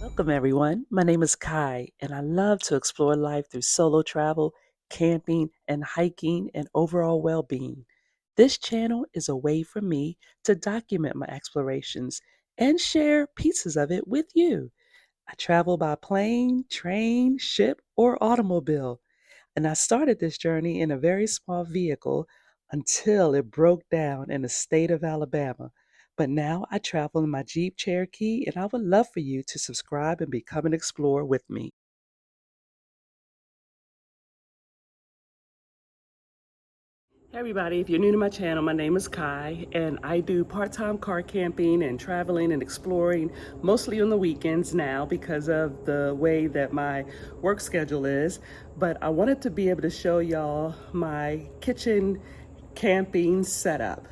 Welcome, everyone. My name is Kai, and I love to explore life through solo travel, camping, and hiking, and overall well being. This channel is a way for me to document my explorations and share pieces of it with you. I travel by plane, train, ship, or automobile, and I started this journey in a very small vehicle until it broke down in the state of Alabama. But now I travel in my Jeep Cherokee, and I would love for you to subscribe and become an explorer with me. Hey everybody, if you're new to my channel, my name is Kai, and I do part-time car camping and traveling and exploring mostly on the weekends now because of the way that my work schedule is. But I wanted to be able to show y'all my kitchen camping setup.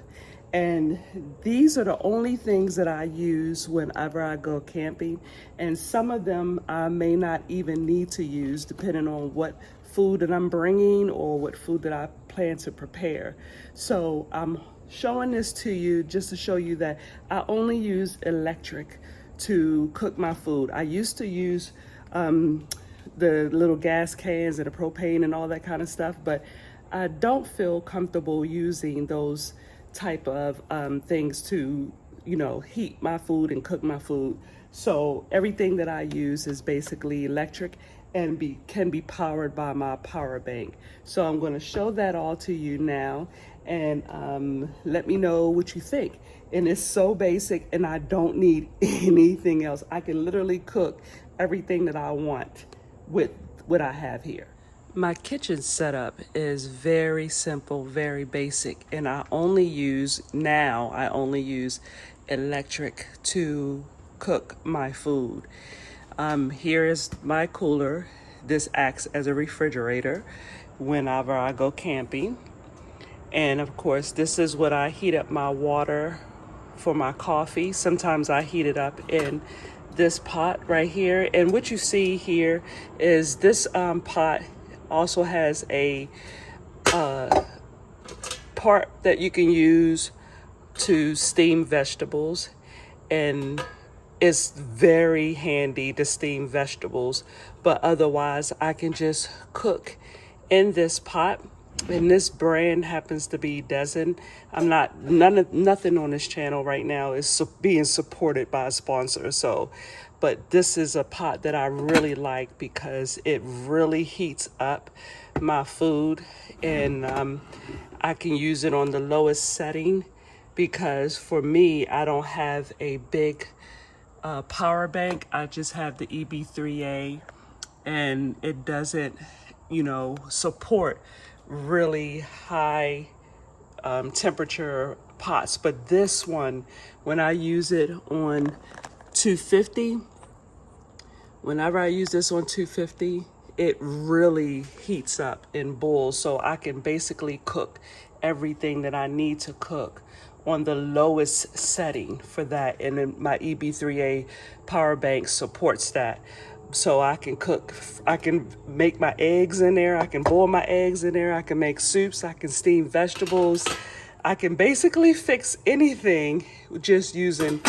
And these are the only things that I use whenever I go camping. And some of them I may not even need to use depending on what food that I'm bringing or what food that I plan to prepare. So I'm showing this to you just to show you that I only use electric to cook my food. I used to use the little gas cans and the propane and all that kind of stuff, but I don't feel comfortable using those type of things to, heat my food and cook my food. So everything that I use is basically electric and can be powered by my power bank. So I'm going to show that all to you now, and let me know what you think. And it's so basic, and I don't need anything else. I can literally cook everything that I want with what I have here. My kitchen setup is very simple, very basic, and I only use electric to cook my food. Here is my cooler. This acts as a refrigerator whenever I go camping. And of course, this is what I heat up my water for my coffee. Sometimes I heat it up in this pot right here. And what you see here is this pot also has a part that you can use to steam vegetables, and it's very handy to steam vegetables. But otherwise, I can just cook in this pot. And this brand happens to be Dezen. Nothing on this channel right now is being supported by a sponsor. So, but this is a pot that I really like because it really heats up my food, and I can use it on the lowest setting because for me, I don't have a big power bank. I just have the EB3A, and it doesn't, support really high temperature pots. But this one, when I use it on 250, whenever I use this on 250, it really heats up and boils. So I can basically cook everything that I need to cook on the lowest setting for that. And then my EB3A power bank supports that. So I can cook, I can make my eggs in there, I can boil my eggs in there, I can make soups, I can steam vegetables. I can basically fix anything just using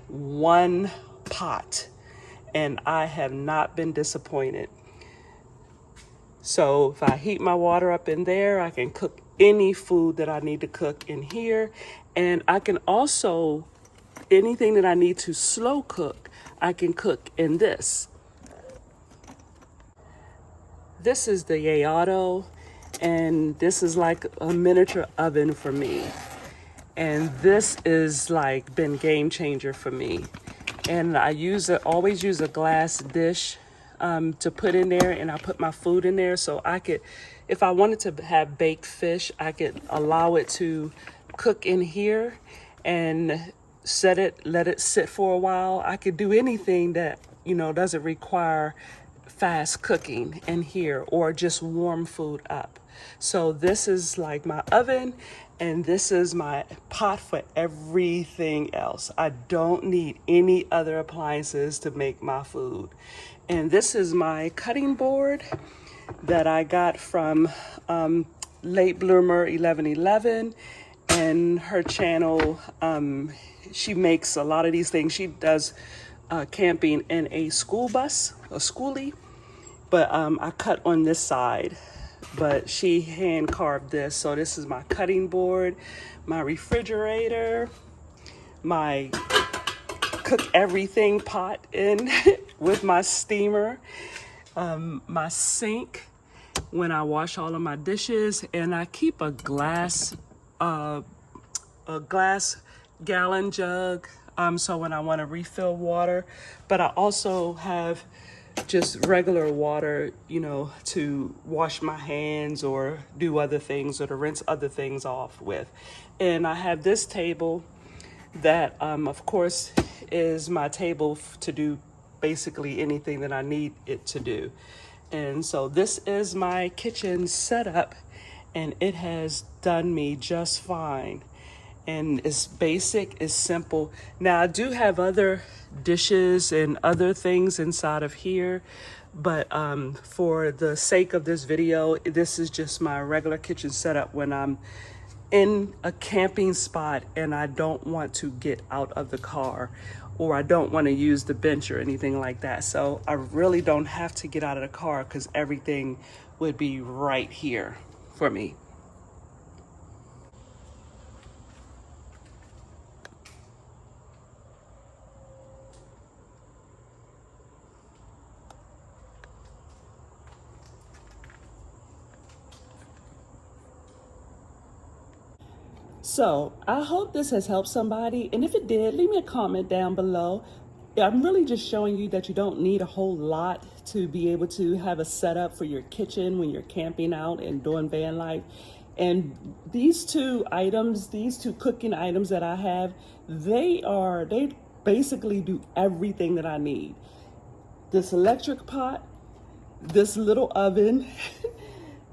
one pot, and I have not been disappointed. So if I heat my water up in there, I can cook any food that I need to cook in here. And I can also, anything that I need to slow cook, I can cook in this. This is the Yato, and this is like a miniature oven for me. And this is like been game changer for me. And I always use a glass dish to put in there, and I put my food in there so I could, if I wanted to have baked fish, I could allow it to cook in here and let it sit for a while. I could do anything that, doesn't require fast cooking in here or just warm food up. So this is like my oven, and this is my pot for everything else. I don't need any other appliances to make my food. And this is my cutting board. that I got from Late Bloomer 1111 and her channel. She makes a lot of these things. She does camping in a school bus, a schoolie, but I cut on this side, but she hand carved this. So this is my cutting board, my refrigerator, my cook everything pot in with my steamer, my sink when I wash all of my dishes, and I keep a glass gallon jug so when I want to refill water, but I also have just regular water, you know, to wash my hands or do other things or to rinse other things off with. And I have this table that of course is my table to do basically anything that I need it to do. And so this is my kitchen setup, and it has done me just fine. And it's basic, it's simple. Now I do have other dishes and other things inside of here, but for the sake of this video, this is just my regular kitchen setup when I'm in a camping spot and I don't want to get out of the car, or I don't want to use the bench or anything like that. So I really don't have to get out of the car because everything would be right here for me. So I hope this has helped somebody. And if it did, leave me a comment down below. I'm really just showing you that you don't need a whole lot to be able to have a setup for your kitchen when you're camping out and doing van life. And these two items, these two cooking items that I have, they basically do everything that I need. This electric pot, this little oven,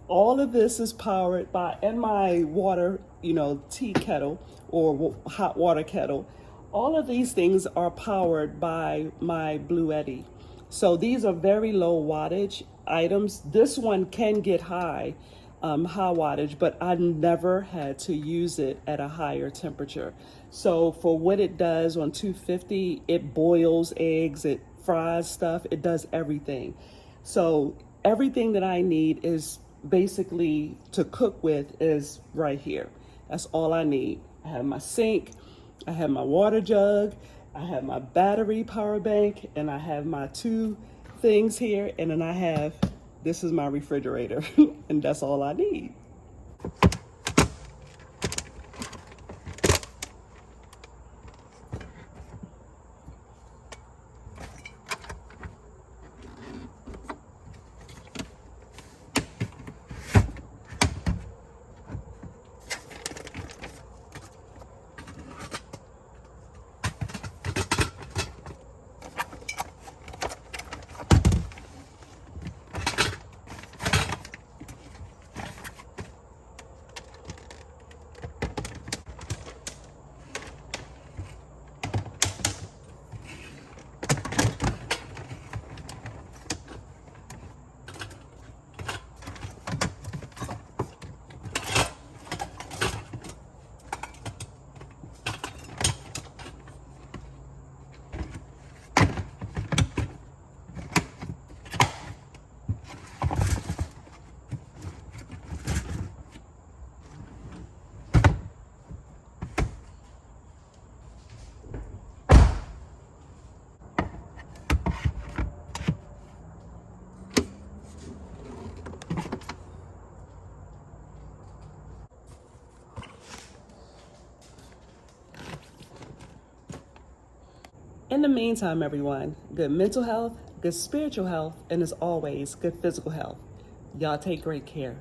all of this is powered by, and my water, you know, tea kettle or hot water kettle. All of these things are powered by my Bluetti. So these are very low wattage items. This one can get high wattage, but I never had to use it at a higher temperature. So for what it does on 250, it boils eggs, it fries stuff, it does everything. So everything that I need is basically to cook with is right here. That's all I need. I have my sink, I have my water jug, I have my battery power bank, and I have my two things here, and then I have, this is my refrigerator, and that's all I need. In the meantime, everyone, good mental health, good spiritual health, and as always, good physical health. Y'all take great care.